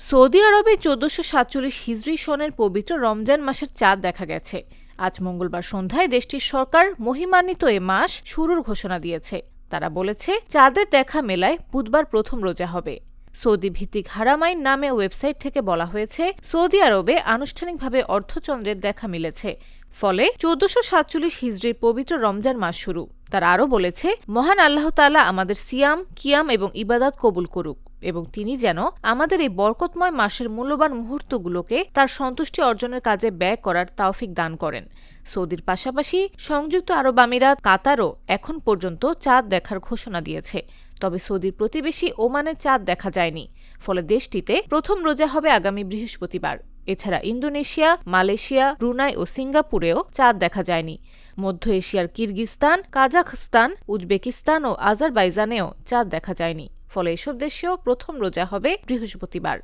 Saudi আরবে 1447 হিজরি সনের পবিত্র রমজান মাসের চাঁদ দেখা গেছে। আজ মঙ্গলবার সন্ধ্যায় দেশটির সরকার মহিমান্বিত এ মাস শুরুর ঘোষণা দিয়েছে। তারা বলেছে, চাঁদের দেখা মেলায় বুধবার প্রথম রোজা হবে। সৌদি ভিত্তিক হারামাইন নামে ওয়েবসাইট থেকে বলা হয়েছে, সৌদি আরবে আনুষ্ঠানিকভাবে অর্ধচন্দ্রের দেখা মিলেছে, ফলে 1447 হিজরির পবিত্র রমজান মাস শুরু। তারা আরও বলেছে, মহান আল্লাহ তাআলা আমাদের সিয়াম, কিয়াম এবং ইবাদত কবুল করুক এবং তিনি যেন আমাদের এই বরকতময় মাসের মূল্যবান মুহূর্তগুলোকে তার সন্তুষ্টি অর্জনের কাজে ব্যয় করার তাওফিক দান করেন। সৌদির পাশাপাশি সংযুক্ত আরব আমিরাত, কাতারও এখন পর্যন্ত চাঁদ দেখার ঘোষণা দিয়েছে। তবে সৌদির প্রতিবেশী ওমানে চাঁদ দেখা যায়নি, ফলে দেশটিতে প্রথম রোজা হবে আগামী বৃহস্পতিবার। এছাড়া ইন্দোনেশিয়া, মালয়েশিয়া, ব্রুনাই ও সিঙ্গাপুরেও চাঁদ দেখা যায়নি। মধ্য এশিয়ার কিরগিজস্তান, কাজাখস্তান, উজবেকিস্তান ও আজারবাইজানেও চাঁদ দেখা যায়নি, ফলে এসব দেশেও প্রথম রোজা হবে বৃহস্পতিবার।